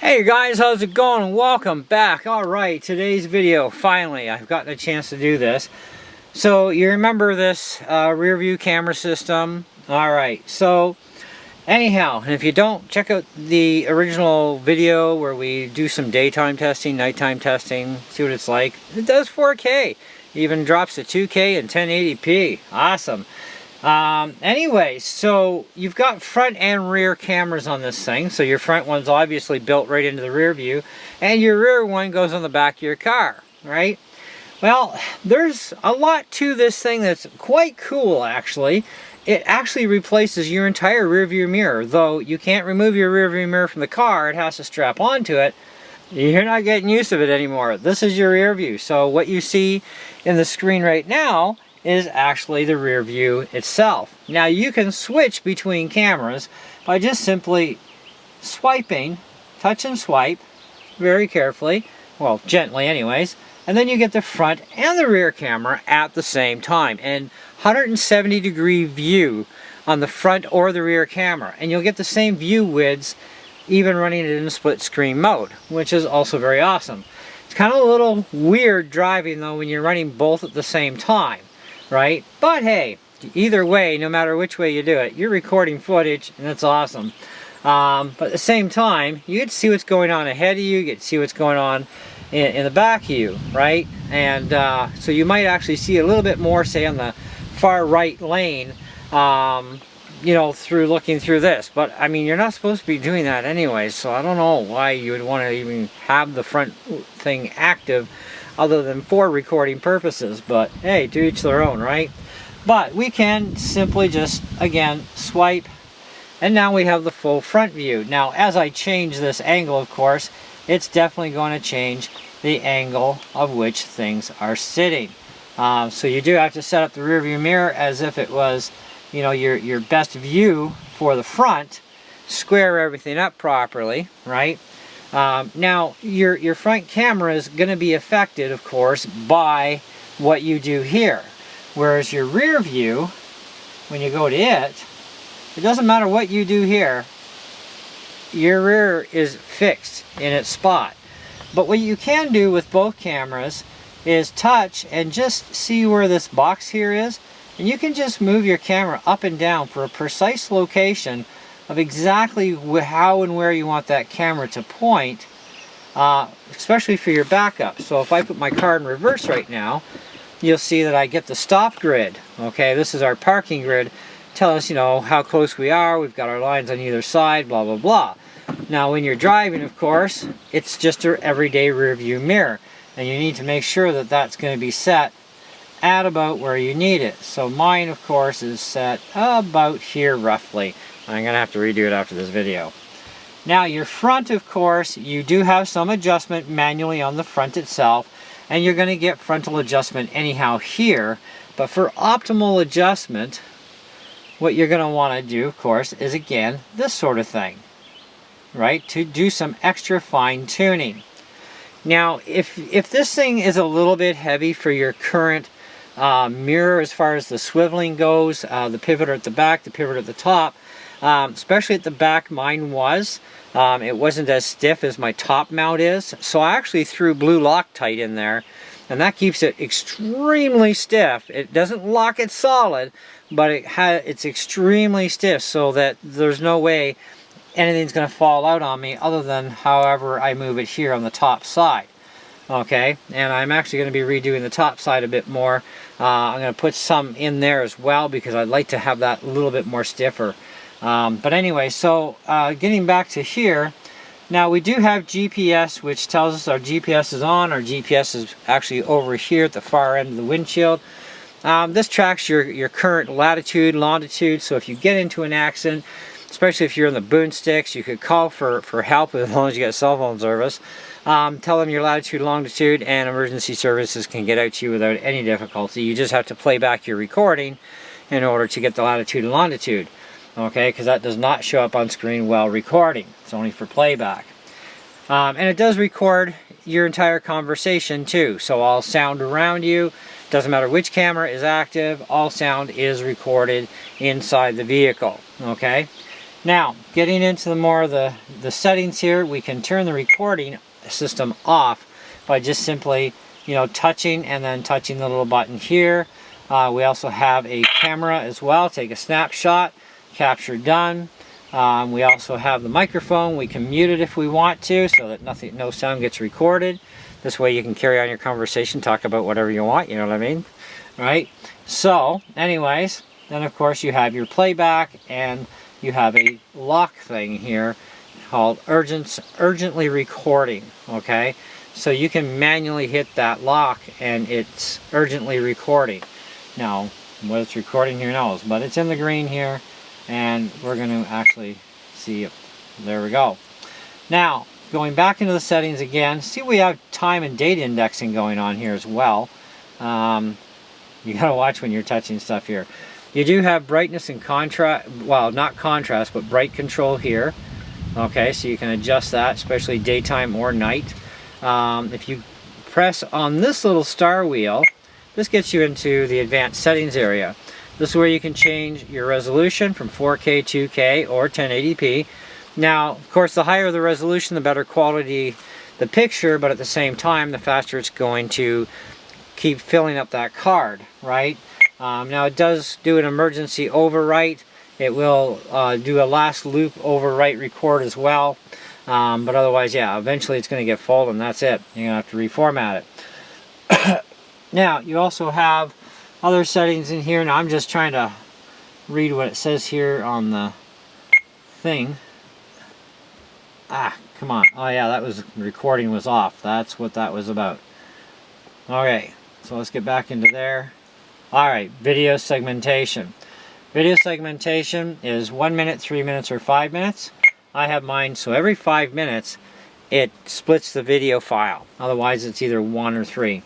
Hey guys, how's it going? Welcome back. Alright, today's video, finally, I've gotten a chance to do this. So, you remember this rear view camera system? Alright, so anyhow, and if you don't, check out the original video where we do some daytime testing, nighttime testing, see what it's like. It does 4K, even drops to 2K and 1080p. Awesome. Anyway, so you've got front and rear cameras on this thing. So your front one's obviously built right into the rear view, and your rear one goes on the back of your car, right? Well, there's a lot to this thing that's quite cool, actually. It actually replaces your entire rear view mirror. Though you can't remove your rear view mirror from the car, it has to strap onto it. You're not getting used to it anymore. This is your rear view. So what you see in the screen right now is actually the rear view itself. Now you can switch between cameras by just simply swiping, touch and swipe very carefully, well gently anyways, and then you get the front and the rear camera at the same time, and 170 degree view on the front or the rear camera, and you'll get the same view widths even running it in split screen mode, which is also very awesome. It's kind of a little weird driving though when you're running both at the same time, right? But hey, either way, no matter which way you do it, you're recording footage, and that's awesome. But at the same time, you get to see what's going on ahead of you, you get to see what's going on in the back of you, right? And so you might actually see a little bit more, say, on the far right lane, you know, through looking through this. But I mean, you're not supposed to be doing that anyway, so I don't know why you would want to even have the front thing active other than for recording purposes. But hey, to each their own, right? But we can simply just, again, swipe, and now we have the full front view. Now, as I change this angle, of course, it's definitely going to change the angle of which things are sitting. So you do have to set up the rear view mirror as if it was, you know, your best view for the front, square everything up properly, right? Now, your front camera is going to be affected, of course, by what you do here. Whereas your rear view, when you go to it doesn't matter what you do here, your rear is fixed in its spot. But what you can do with both cameras is touch and just see where this box here is, and you can just move your camera up and down for a precise location of exactly how and where you want that camera to point, especially for your backup. So if I put my car in reverse right now, you'll see that I get the stop grid. Okay, this is our parking grid. Tell us, you know, how close we are. We've got our lines on either side, blah, blah, blah. Now when you're driving, of course, it's just your everyday rear view mirror. And you need to make sure that that's going to be set at about where you need it. So mine, of course, is set about here roughly. I'm going to have to redo it after this video. Now your front, of course, you do have some adjustment manually on the front itself, and you're going to get frontal adjustment anyhow here. But for optimal adjustment, what you're going to want to do, of course, is again this sort of thing, right? To do some extra fine tuning. Now, if this thing is a little bit heavy for your current mirror as far as the swiveling goes, the pivot at the back, the pivot at the top, especially at the back, mine was. It wasn't as stiff as my top mount is, so I actually threw blue Loctite in there, and that keeps it extremely stiff. It doesn't lock it solid, but it's extremely stiff, so that there's no way anything's going to fall out on me other than however I move it here on the top side. Okay, and I'm actually going to be redoing the top side a bit more. I'm going to put some in there as well because I'd like to have that a little bit more stiffer. But anyway, so getting back to here, now we do have GPS, which tells us our GPS is on. Our GPS is actually over here at the far end of the windshield. This tracks your current latitude, longitude, so if you get into an accident, especially if you're in the boonsticks, you could call for help as long as you got cell phone service. Tell them your latitude, longitude, and emergency services can get out to you without any difficulty. You just have to play back your recording in order to get the latitude and longitude. Okay, because that does not show up on screen while recording. It's only for playback. And it does record your entire conversation too. So all sound around you, doesn't matter which camera is active, all sound is recorded inside the vehicle. Okay. Now, getting into the more of the settings here, we can turn the recording system off by just simply, touching and then touching the little button here. We also have a camera as well. Take a snapshot, capture done. We also have the microphone. We can mute it if we want to, so that no sound gets recorded. This way you can carry on your conversation, talk about whatever you want, you know what I mean? Right? So, anyways, then of course you have your playback, and you have a lock thing here called urgently recording, okay? So you can manually hit that lock and it's urgently recording. Now, what it's recording here knows, but it's in the green here, and we're going to actually see it. There we go. Now, going back into the settings again, see we have time and date indexing going on here as well. You gotta watch when you're touching stuff here. You do have brightness and contrast, well, not contrast, but bright control here. Okay, so you can adjust that, especially daytime or night. If you press on this little star wheel, this gets you into the advanced settings area. This is where you can change your resolution from 4K, 2K, or 1080p. Now, of course, the higher the resolution, the better quality the picture, but at the same time, the faster it's going to keep filling up that card, right? Now, it does do an emergency overwrite. It will do a last loop overwrite record as well. But otherwise, yeah, eventually it's going to get full, and that's it. You're going to have to reformat it. Now, you also have other settings in here. Now, I'm just trying to read what it says here on the thing. Ah, come on. Oh, yeah, that was, recording was off. That's what that was about. Okay, so let's get back into there. All right, video segmentation. Video segmentation is 1 minute, 3 minutes, or 5 minutes. I have mine, so every 5 minutes, it splits the video file. Otherwise, it's either 1 or 3.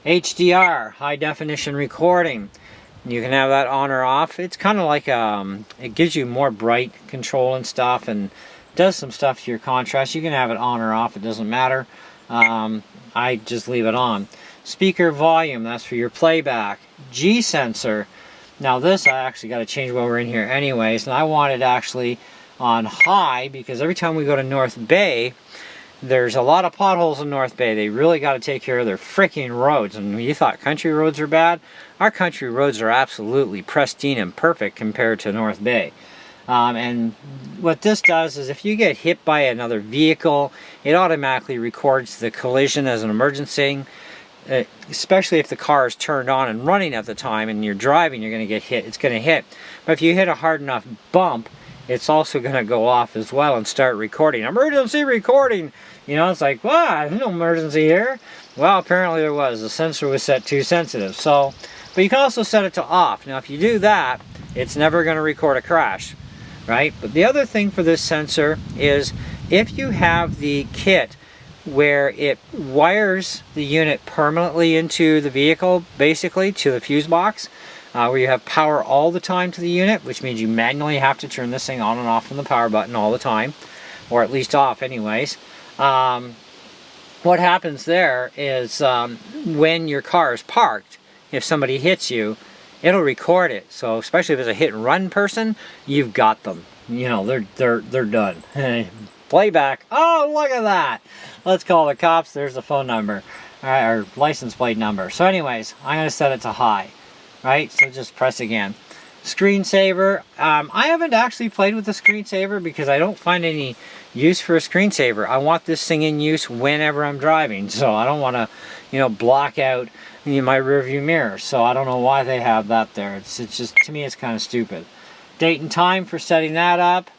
HDR, high definition recording. You can have that on or off. It's kind of like, it gives you more bright control and stuff, and does some stuff to your contrast. You can have it on or off, it doesn't matter. I just leave it on. Speaker volume, that's for your playback. G sensor. Now this I actually got to change while we're in here anyways, and I want it actually on high, because every time we go to North Bay, there's a lot of potholes in North Bay. They really got to take care of their freaking roads. And you thought country roads are bad? Our country roads are absolutely pristine and perfect compared to North Bay. And what this does is if you get hit by another vehicle, it automatically records the collision as an emergency. Especially if the car is turned on and running at the time and you're driving, you're going to get hit. It's going to hit. But if you hit a hard enough bump, it's also going to go off as well and start recording. Emergency recording! You know, it's like, wow, there's no emergency here. Well, apparently there was. The sensor was set too sensitive. So, but you can also set it to off. Now, if you do that, it's never going to record a crash, right? But the other thing for this sensor is if you have the kit where it wires the unit permanently into the vehicle, basically to the fuse box, where you have power all the time to the unit, which means you manually have to turn this thing on and off from the power button all the time, or at least off anyways. What happens there is when your car is parked, if somebody hits you, it'll record it. So especially if it's a hit and run person, you've got them. You know, they're done. Playback. Oh, look at that. Let's call the cops. There's the phone number, all right, or license plate number. So anyways, I'm going to set it to high, right? So just press again. Screensaver. I haven't actually played with the screensaver because I don't find any use for a screensaver. I want this thing in use whenever I'm driving, so I don't want to, you know, block out my rear view mirror. So I don't know why they have that there. It's just, to me, it's kind of stupid. Date and time for setting that up.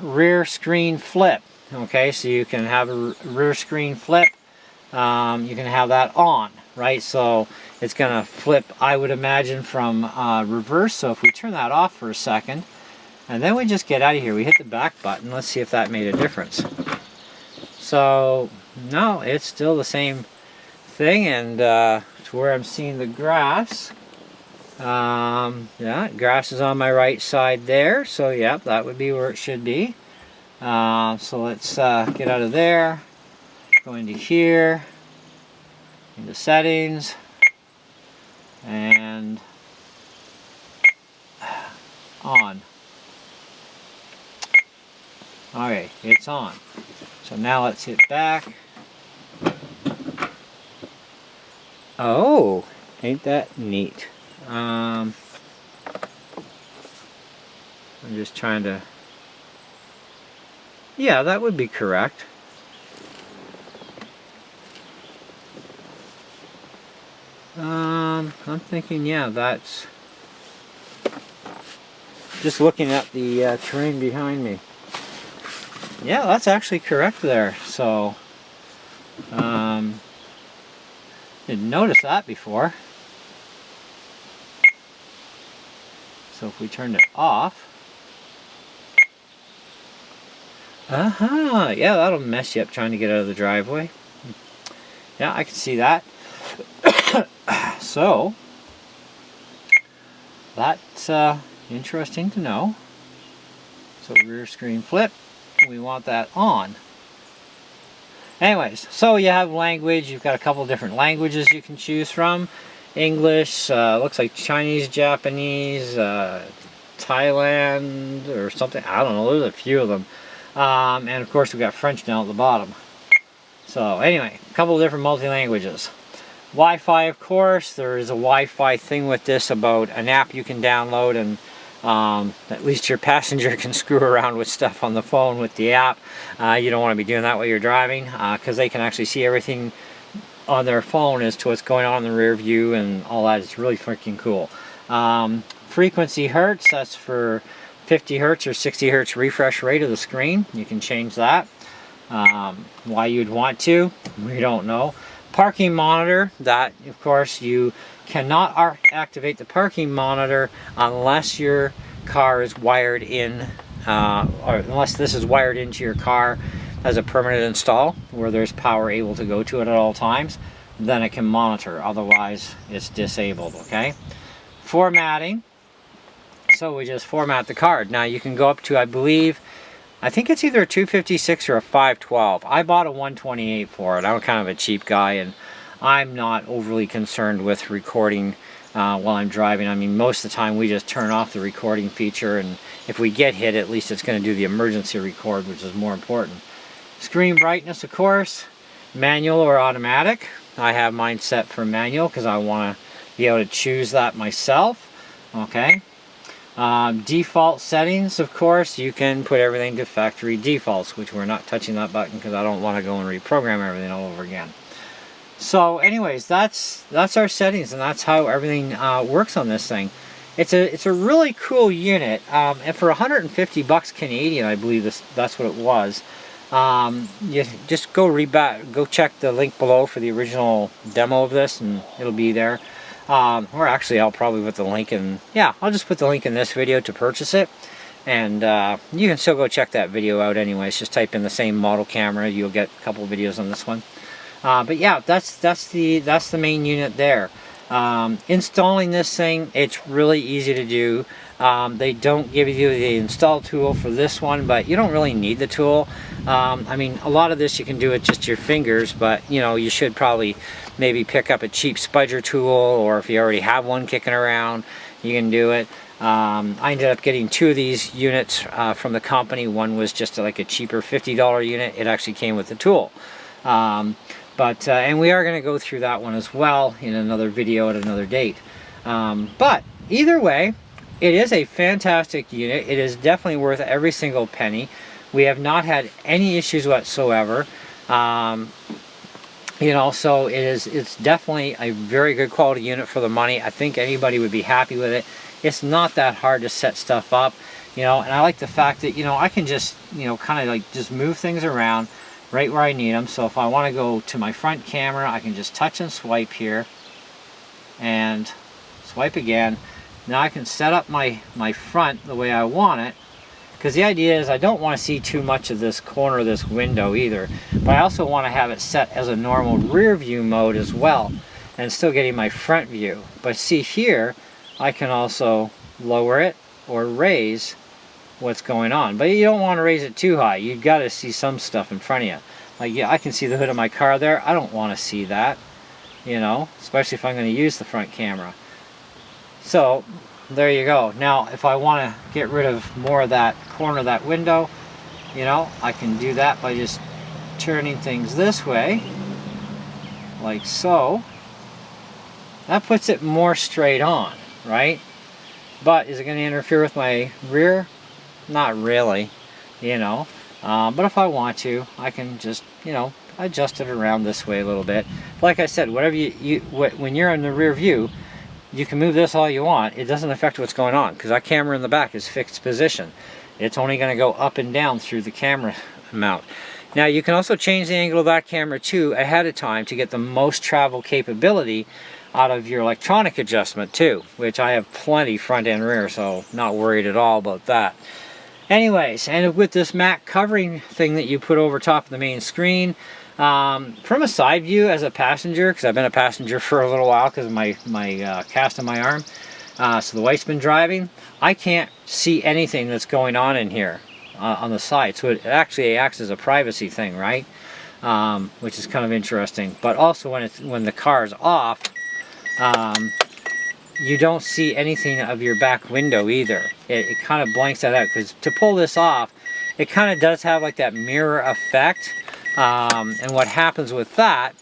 Rear screen flip. Okay, so you can have a rear screen flip. You can have that on, right? So it's going to flip, I would imagine, from reverse. So if we turn that off for a second, and then we just get out of here, we hit the back button. Let's see if that made a difference. So, no, it's still the same thing, and to where I'm seeing the grass. Yeah, grass is on my right side there, so yeah, that would be where it should be. So let's get out of there, go into here, into settings, and on. Okay, it's on. So now let's hit back. Oh, ain't that neat. I'm just trying to... Yeah, that would be correct. I'm thinking, yeah, that's... Just looking at the terrain behind me. Yeah, that's actually correct there. So, didn't notice that before. So if we turned it off, yeah, that'll mess you up trying to get out of the driveway. Yeah, I can see that. So that's interesting to know. So rear screen flip, we want that on. Anyways, so you have language. You've got a couple different languages you can choose from. English, looks like Chinese, Japanese, Thailand or something. I don't know, there's a few of them. And of course we've got French down at the bottom. So anyway, a couple of different multi-languages. Wi-Fi, of course, there is a Wi-Fi thing with this about an app you can download, and at least your passenger can screw around with stuff on the phone with the app. You don't want to be doing that while you're driving, because they can actually see everything on their phone as to what's going on in the rear view and all that. It's really freaking cool. Frequency hertz, that's for 50 hertz or 60 hertz refresh rate of the screen. You can change that. Why you'd want to, we don't know. Parking monitor, that of course you cannot activate the parking monitor unless your car is wired in, or unless this is wired into your car as a permanent install where there's power able to go to it at all times. Then it can monitor, otherwise it's disabled. Okay, formatting, so we just format the card. Now you can go up to, I think it's either a 256 or a 512. I bought a 128 for it. I'm kind of a cheap guy, and I'm not overly concerned with recording while I'm driving. I mean, most of the time we just turn off the recording feature, and if we get hit, at least it's going to do the emergency record, which is more important. Screen brightness, of course, manual or automatic. I have mine set for manual because I want to be able to choose that myself. Okay. Default settings, of course, you can put everything to factory defaults, which we're not touching that button because I don't want to go and reprogram everything all over again. So anyways, that's our settings, and that's how everything works on this thing. It's a really cool unit, and for 150 bucks Canadian, I believe that's what it was. You just go check the link below for the original demo of this, and it'll be there. Or actually, I'll probably put the link in. Yeah, I'll just put the link in this video to purchase it, and you can still go check that video out anyways. Just type in the same model camera, you'll get a couple of videos on this one. But yeah, that's the main unit there. Installing this thing, it's really easy to do. They don't give you the install tool for this one, but you don't really need the tool. I mean, a lot of this you can do with just your fingers, but you know, you should probably maybe pick up a cheap spudger tool, or if you already have one kicking around, you can do it. I ended up getting two of these units from the company. One was just like a cheaper $50 unit. It actually came with the tool. And we are going to go through that one as well in another video at another date. But either way, it is a fantastic unit. It is definitely worth every single penny. We have not had any issues whatsoever. You know, so it's definitely a very good quality unit for the money. I think anybody would be happy with it. It's not that hard to set stuff up, you know, and I like the fact that, you know, I can just, you know, kind of like just move things around right where I need them. So if I want to go to my front camera, I can just touch and swipe here and swipe again. Now I can set up my front the way I want it, because the idea is I don't want to see too much of this corner of this window either, but I also want to have it set as a normal rear view mode as well, and still getting my front view. But see here, I can also lower it or raise what's going on, but you don't want to raise it too high. You've got to see some stuff in front of you. Like, yeah, I can see the hood of my car there. I don't want to see that, you know, especially if I'm going to use the front camera. So there you go. Now if I want to get rid of more of that corner of that window, you know, I can do that by just turning things this way, like so. That puts it more straight on, right? But is it going to interfere with my rear? Not really, you know. But if I want to, I can just, you know, adjust it around this way a little bit. Like I said, whatever when you're in the rear view, you can move this all you want. It doesn't affect what's going on because that camera in the back is fixed position. It's only going to go up and down through the camera mount. Now you can also change the angle of that camera too ahead of time to get the most travel capability out of your electronic adjustment too, which I have plenty front and rear, so not worried at all about that. Anyways, and with this matte covering thing that you put over top of the main screen, from a side view as a passenger, because I've been a passenger for a little while because of my cast on my arm, so the wife's been driving, I can't see anything that's going on in here on the side, so it actually acts as a privacy thing, right? Which is kind of interesting. But also when the car is off, you don't see anything of your back window either. It kind of blanks that out, because to pull this off, it kind of does have like that mirror effect. And what happens with that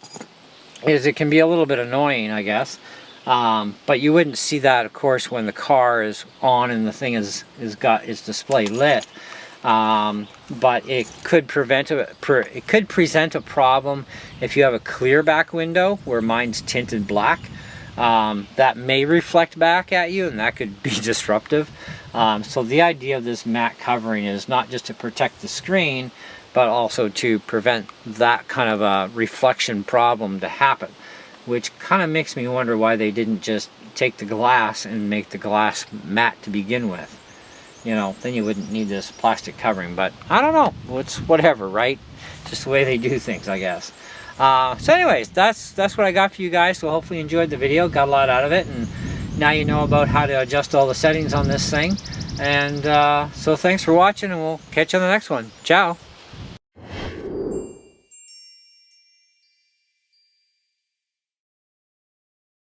is it can be a little bit annoying, I guess. But you wouldn't see that, of course, when the car is on and the thing is got its display lit. But it could present a problem if you have a clear back window where mine's tinted black. That may reflect back at you, and that could be disruptive. So the idea of this matte covering is not just to protect the screen, but also to prevent that kind of a reflection problem to happen, which kind of makes me wonder why they didn't just take the glass and make the glass matte to begin with. You know, then you wouldn't need this plastic covering. But I don't know, it's whatever, right? Just the way they do things, I guess. So anyways, that's what I got for you guys. So hopefully you enjoyed the video, got a lot out of it, and now you know about how to adjust all the settings on this thing. And so thanks for watching, and we'll catch you on the next one. Ciao.